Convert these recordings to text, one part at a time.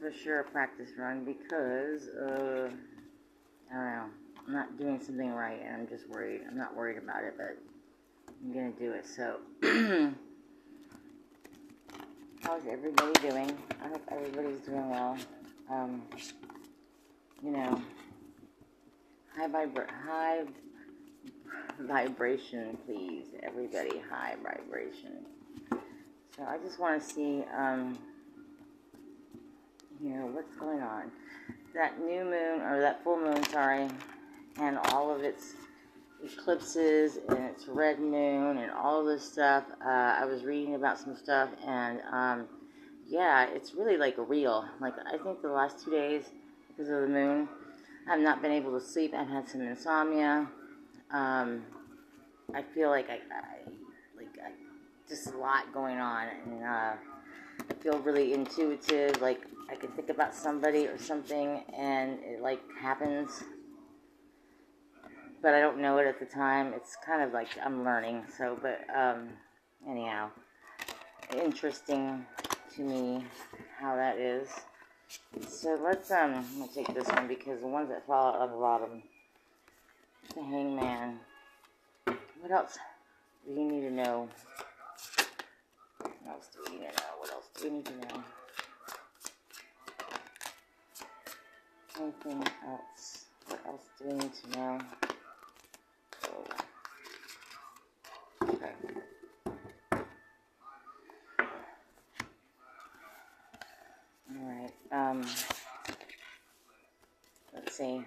for sure a practice run because, I don't know, I'm not doing something right and I'm just worried. I'm not worried about it, but I'm going to do it. So, how's everybody doing? I hope everybody's doing well. You know, high vibration, please. Everybody, high vibration. So I just want to see, what's going on. That new moon, or that full moon, sorry, and all of its eclipses and its red moon and all this stuff. I was reading about some stuff, and yeah, it's really like real. Like, I think the last 2 days, because of the moon, I've not been able to sleep. I've had some insomnia. I feel like I just a lot going on, and I feel really intuitive. Like, I can think about somebody or something, and it like happens, but I don't know it at the time. It's kind of like I'm learning. So, but anyhow, interesting to me how that is. So let's I'm gonna take this one because the ones that fall out on the bottom. The Hangman. What else do you need to know? What else do we need to know? What else do we need to know? Anything else? What else do we need to know? Oh. Okay. Alright, let's see.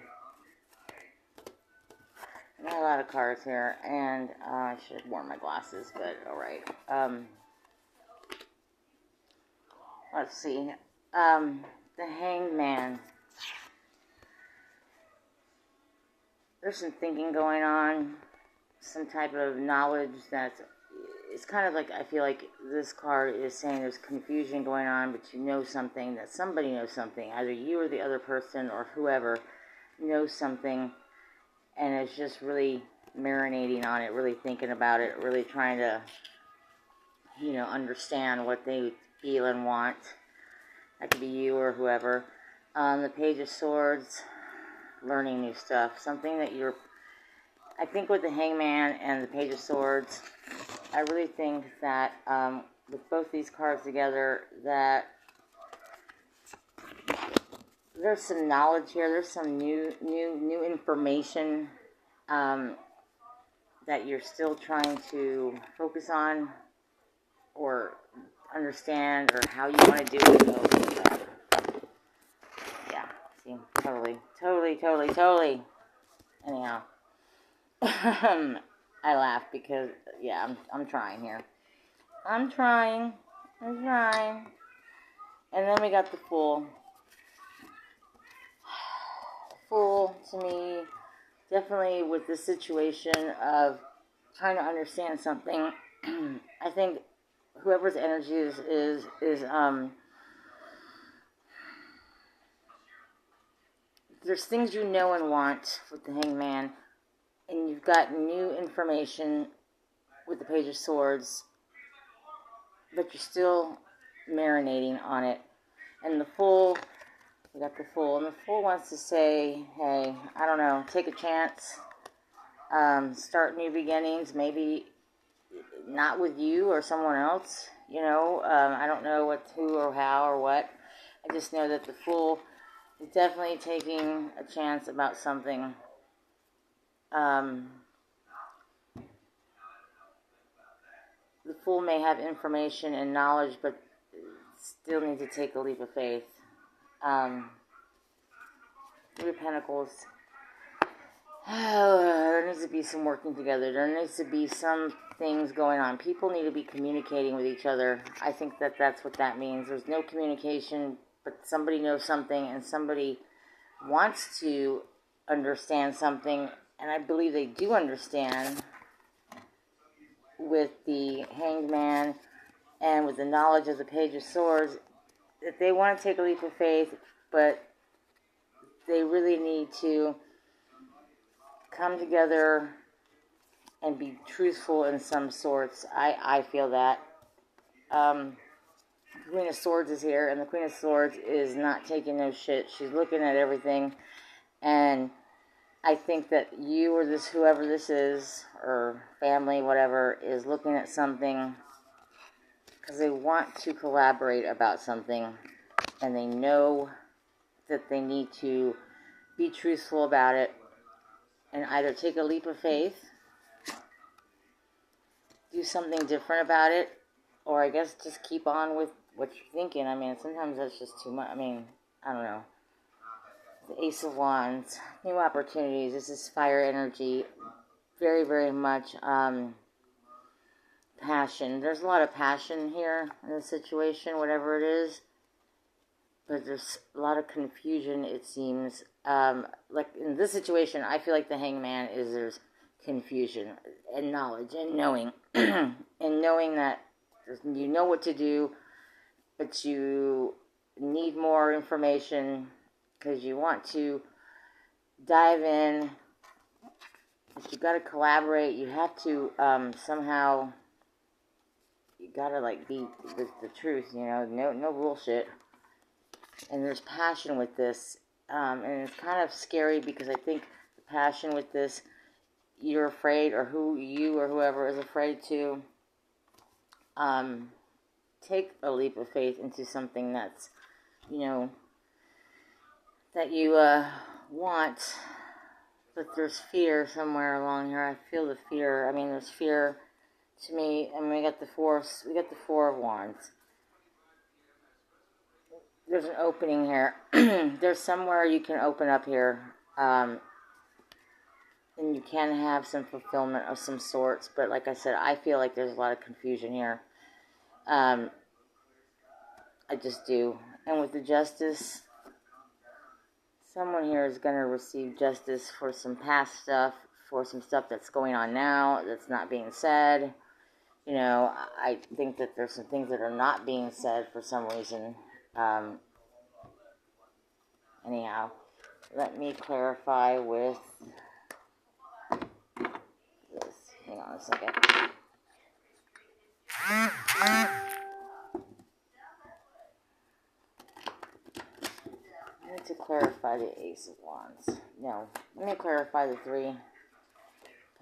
I got a lot of cards here, and I should have worn my glasses, but alright. Let's see. The Hangman. There's some thinking going on, some type of knowledge that's, it's kind of like, I feel like this card is saying there's confusion going on, but you know something, that somebody knows something, either you or the other person or whoever knows something, and it's just really marinating on it, really thinking about it, really trying to, understand what they feel and want. That could be you or whoever. The Page of Swords, learning new stuff, something that I think with the Hangman and the Page of Swords, I really think that with both these cards together, that there's some knowledge here, there's some new information that you're still trying to focus on or understand, or how you want to do it. Yeah, see, totally. Anyhow, I laugh because, yeah, I'm trying here. I'm trying. And then we got the Fool. Fool, to me, definitely with the situation of trying to understand something. I think whoever's energy is there's things you know and want with the Hangman, and you've got new information with the Page of Swords, but you're still marinating on it. And the Fool, we got the Fool, and the Fool wants to say, hey, I don't know, take a chance, start new beginnings, maybe not with you or someone else, I don't know what, who or how or what. I just know that the Fool is definitely taking a chance about something. The Fool may have information and knowledge, but still need to take a leap of faith. Three of Pentacles. There needs to be some working together. There needs to be some things going on. People need to be communicating with each other. I think that that's what that means. There's no communication, but somebody knows something, and somebody wants to understand something, and I believe they do understand with the Hangman and with the knowledge of the Page of Swords, that they want to take a leap of faith, but they really need to come together and be truthful in some sorts. I feel that. Queen of Swords is here, and the Queen of Swords is not taking no shit. She's looking at everything, and I think that you or this, whoever this is, or family, whatever, is looking at something because they want to collaborate about something, and they know that they need to be truthful about it, and either take a leap of faith, do something different about it, or I guess just keep on with what you're thinking. I mean, sometimes that's just too much. I mean, I don't know. The Ace of Wands, new opportunities. This is fire energy. Very, very much passion. There's a lot of passion here in this situation, whatever it is. But there's a lot of confusion, it seems. Like in this situation, I feel like the Hangman is there's confusion and knowledge and knowing. And knowing that you know what to do, but you need more information because you want to dive in. But you got to collaborate. You have to somehow. You gotta like be the truth, you know. No bullshit. And there's passion with this, and it's kind of scary because I think the passion with this, you're afraid, or you or whoever is afraid to take a leap of faith into something that's, you know, that you want, but there's fear somewhere along here. I feel the fear. I mean, there's fear to me. I mean, we got the Four of Wands. There's an opening here. There's somewhere you can open up here, and you can have some fulfillment of some sorts. But like I said, I feel like there's a lot of confusion here. I just do. And with the Justice, someone here is going to receive justice for some past stuff, for some stuff that's going on now that's not being said. You know, I think that there's some things that are not being said for some reason. Anyhow, let me clarify with this. Hang on a second. I need to clarify the Ace of Wands. No, let me clarify the Three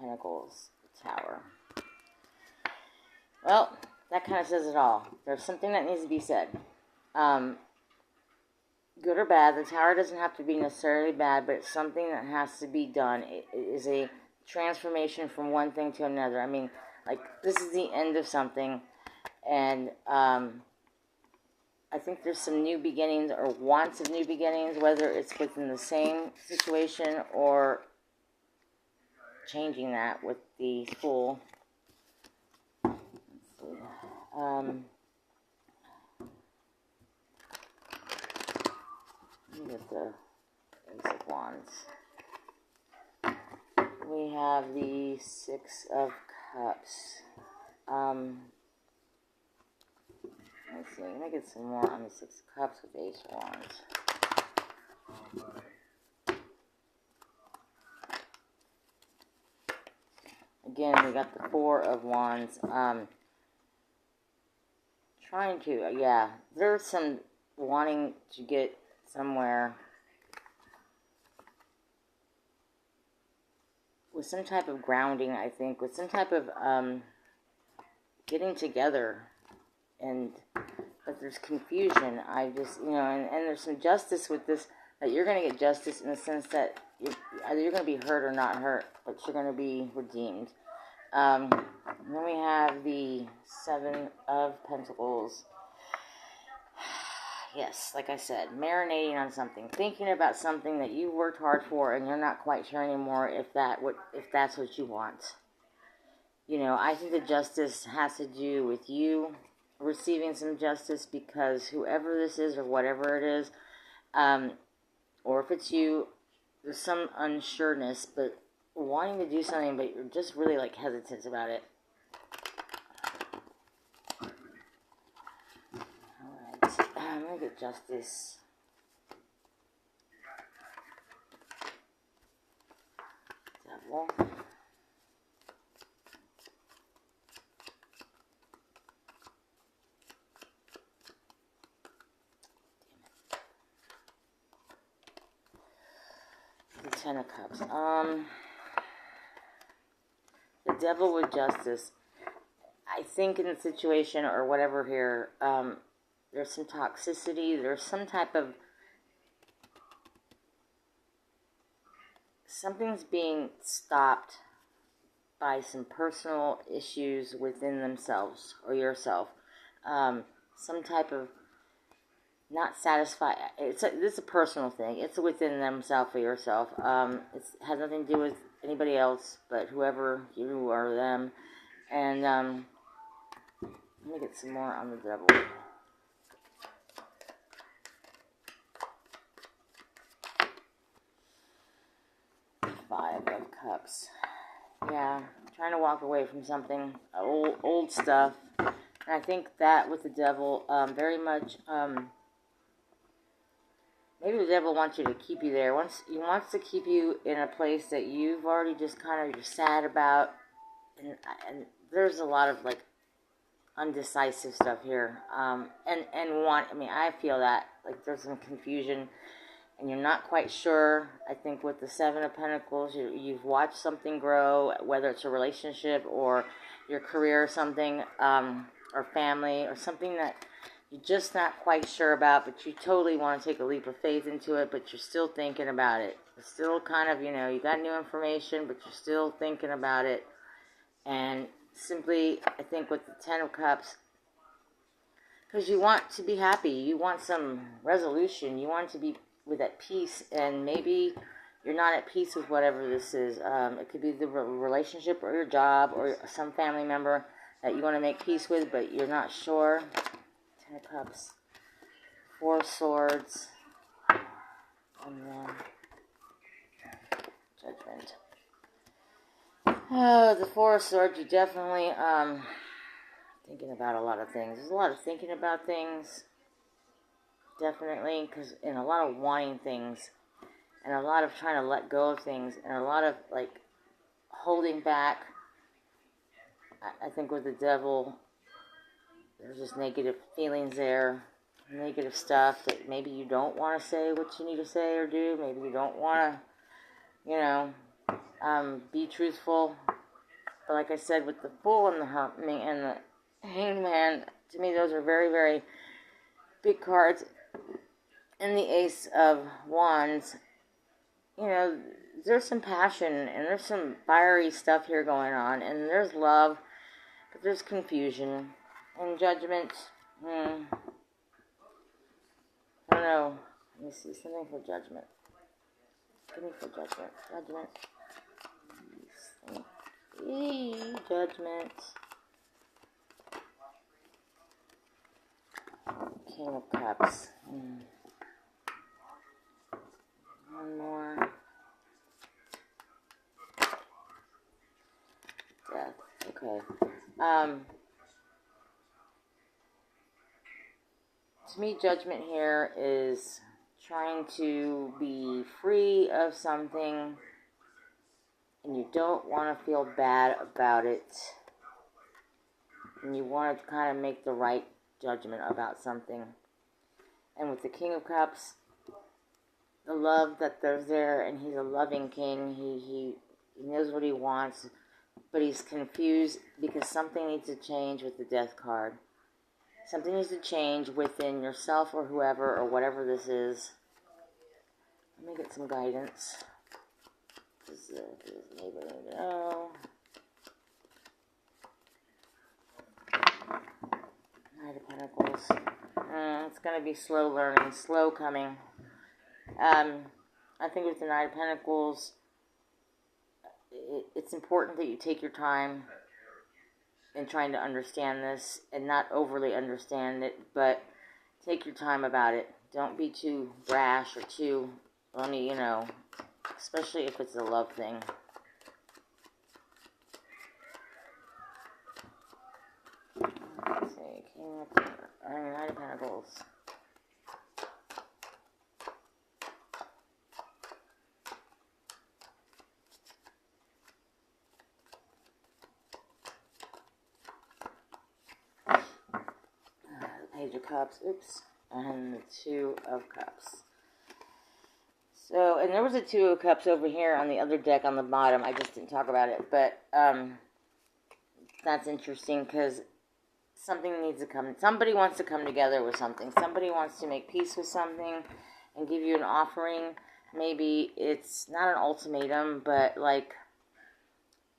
Pentacles, the Tower. Well, that kind of says it all. There's something that needs to be said. Good or bad, the Tower doesn't have to be necessarily bad, but it's something that has to be done. It is a transformation from one thing to another. I mean, like, this is the end of something, and I think there's some new beginnings or wants of new beginnings, whether it's within the same situation or changing that with the Fool. Let's see. Get the Ace of Wands. We have the Six of Cups. Let's see. Let me get some more on the Six of Cups with Ace of Wands. Again, we got the Four of Wands. Trying to, yeah. There's some wanting to get somewhere with some type of grounding, I think, with some type of getting together, but there's confusion. I just, you know, and there's some justice with this, that you're going to get justice in the sense that either you're going to be hurt or not hurt, but you're going to be redeemed. Then we have the Seven of Pentacles. Yes, like I said, marinating on something, thinking about something that you worked hard for, and you're not quite sure anymore if that's what you want. You know, I think the justice has to do with you receiving some justice, because whoever this is or whatever it is, or if it's you, there's some unsureness, but wanting to do something, but you're just really like hesitant about it. I'm going to get justice. Devil. Ten of Cups. The Devil with Justice. I think in the situation or whatever here, there's some toxicity. There's some type of... Something's being stopped by some personal issues within themselves or yourself. Some type of not satisfied. This is a personal thing. It's within themselves or yourself. It has nothing to do with anybody else, but whoever you or them. And let me get some more on the Devil. Five of Cups. Yeah, trying to walk away from something, old stuff. And I think that with the Devil, very much, maybe the Devil wants you to keep you there. He wants to keep you in a place that you've already just kind of, you're sad about. And there's a lot of, like, undecisive stuff here. I feel that, like, there's some confusion. And you're not quite sure. I think with the Seven of Pentacles, you've watched something grow, whether it's a relationship or your career or something, or family, or something that you're just not quite sure about, but you totally want to take a leap of faith into it, but you're still thinking about it. It's still kind of, you got new information, but you're still thinking about it. And simply, I think with the Ten of Cups, because you want to be happy, you want some resolution, you want to be with that peace, and maybe you're not at peace with whatever this is. It could be the relationship or your job or some family member that you want to make peace with, but you're not sure. Ten of Cups. Four of Swords. And then Judgment. Oh, the Four of Swords, you definitely thinking about a lot of things. There's a lot of thinking about things. Definitely, and a lot of wanting things, and a lot of trying to let go of things, and a lot of, like, holding back. I think with the Devil, there's just negative feelings there, negative stuff that maybe you don't want to say what you need to say or do. Maybe you don't want to, be truthful. But like I said, with the Fool and the Hangman, to me, those are very, very big cards. And the Ace of Wands, there's some passion and there's some fiery stuff here going on, and there's love, but there's confusion and Judgment. I don't know. Let me see something for Judgment. Give me for Judgment. Judgment. King of Cups. One more. Death. Okay. To me, Judgment here is trying to be free of something, and you don't want to feel bad about it, and you want to kind of make the right judgment about something. And with the King of Cups, the love that there's there, and he's a loving king. He knows what he wants, but he's confused because something needs to change with the Death card. Something needs to change within yourself or whoever or whatever this is. Let me get some guidance. Does anybody know? Knight of Pentacles. It's going to be slow learning, slow coming. I think with the Knight of Pentacles, it's important that you take your time in trying to understand this and not overly understand it, but take your time about it. Don't be too brash or too only, especially if it's a love thing. Let's see, Knight of Pentacles. Page of Cups, and the Two of Cups. So, and there was a Two of Cups over here on the other deck on the bottom. I just didn't talk about it, but that's interesting because something needs to come. Somebody wants to come together with something. Somebody wants to make peace with something and give you an offering. Maybe it's not an ultimatum, but like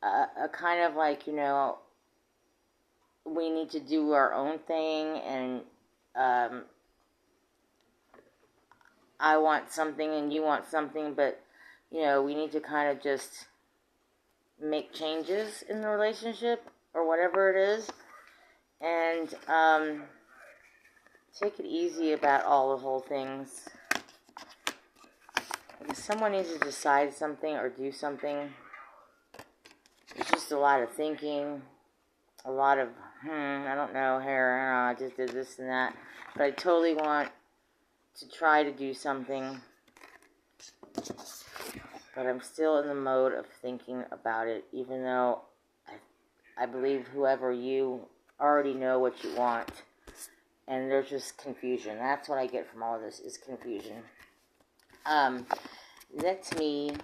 a kind of like, we need to do our own thing, and I want something and you want something, but, we need to kind of just make changes in the relationship or whatever it is, and take it easy about all the whole things. If someone needs to decide something or do something, it's just a lot of thinking, a lot of, I don't know, I just did this and that, but I totally want to try to do something, but I'm still in the mode of thinking about it, even though I believe whoever you already know what you want, and there's just confusion. That's what I get from all of this, is confusion. Let me,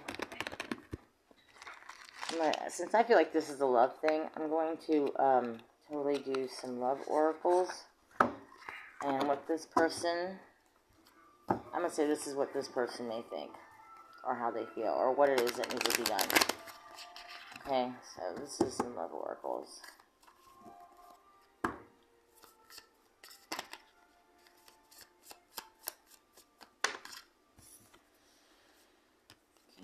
since I feel like this is a love thing, I'm going to totally do some love oracles, and what this person, I'm going to say this is what this person may think, or how they feel, or what it is that needs to be done. Okay, so this is some love oracles.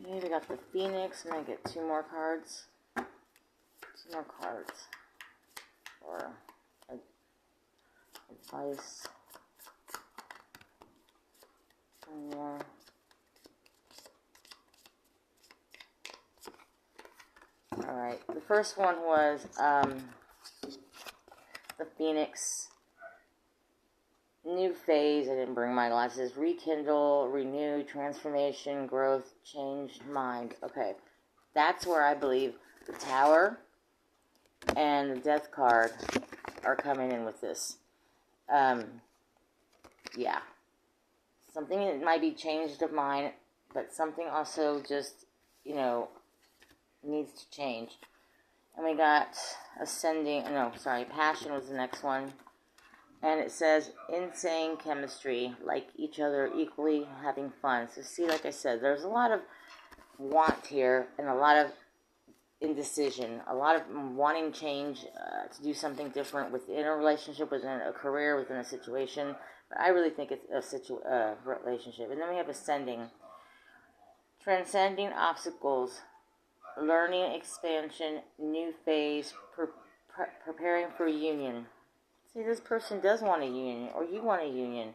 Okay, we got the Phoenix. I'm going to get 2 more cards. 2 more cards for advice. 1 more. Alright, the first one was the Phoenix. New phase. I didn't bring my glasses. Rekindle, renew, transformation, growth, changed mind. Okay, that's where I believe the Tower and the Death card are coming in with this. Yeah. Something that might be changed of mind, but something also just, needs to change. And we got Passion was the next one. And it says, insane chemistry, like each other, equally having fun. So see, like I said, there's a lot of want here and a lot of indecision, a lot of wanting change, to do something different within a relationship, within a career, within a situation. But I really think it's a relationship. And then we have ascending, transcending obstacles, learning expansion, new phase, preparing for union. See, this person does want a union, or you want a union.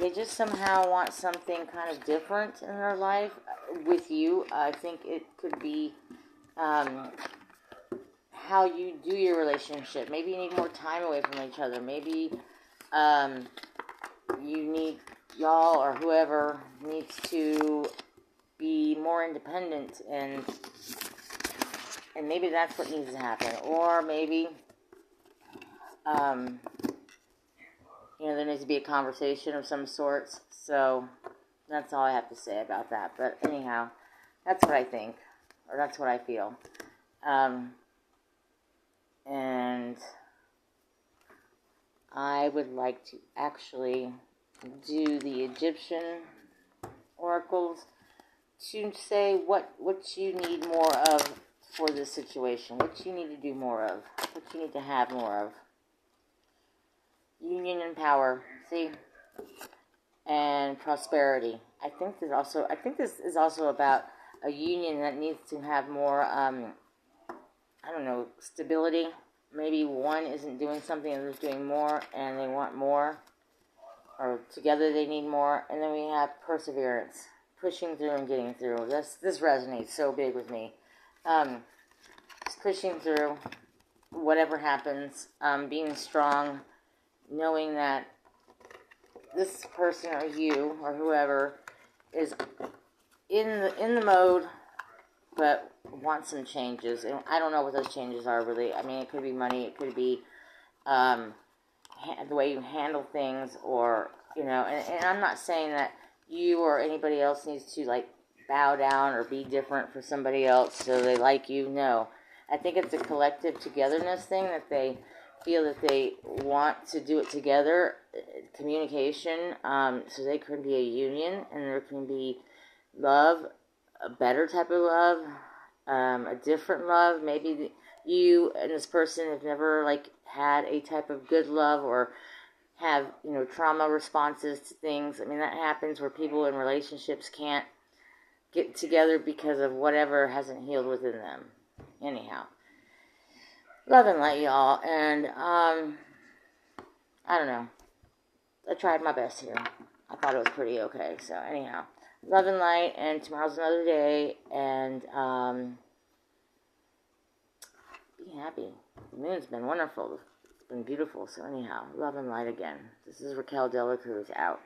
They just somehow want something kind of different in their life with you. I think it could be how you do your relationship. Maybe you need more time away from each other. Maybe you need, y'all or whoever needs to be more independent, and maybe that's what needs to happen. Or maybe there needs to be a conversation of some sorts. So that's all I have to say about that. But anyhow, that's what I think, or that's what I feel. And I would like to actually do the Egyptian oracles to say what you need more of for this situation, what you need to do more of, what you need to have more of. Union and power, see, and prosperity. I think this is also about a union that needs to have more, stability. Maybe one isn't doing something and others doing more, and they want more, or together they need more. And then we have perseverance, pushing through and getting through. This resonates so big with me. Just pushing through whatever happens, being strong, knowing that this person or you or whoever is in the mode, but wants some changes. And I don't know what those changes are really. I mean, it could be money, it could be the way you handle things, or and I'm not saying that you or anybody else needs to, like, bow down or be different for somebody else so they like you. No. I think it's a collective togetherness thing that they feel that they want to do it together, communication, so they can be a union and there can be love, a better type of love, a different love. Maybe you and this person have never, like, had a type of good love or have, trauma responses to things. I mean, that happens where people in relationships can't get together because of whatever hasn't healed within them. Anyhow, love and light, y'all. And, I don't know. I tried my best here. I thought it was pretty okay. So, anyhow, love and light, and tomorrow's another day, and, be happy. The moon's been wonderful. It's been beautiful. So, anyhow, love and light again. This is Raquel Dela Cruz out.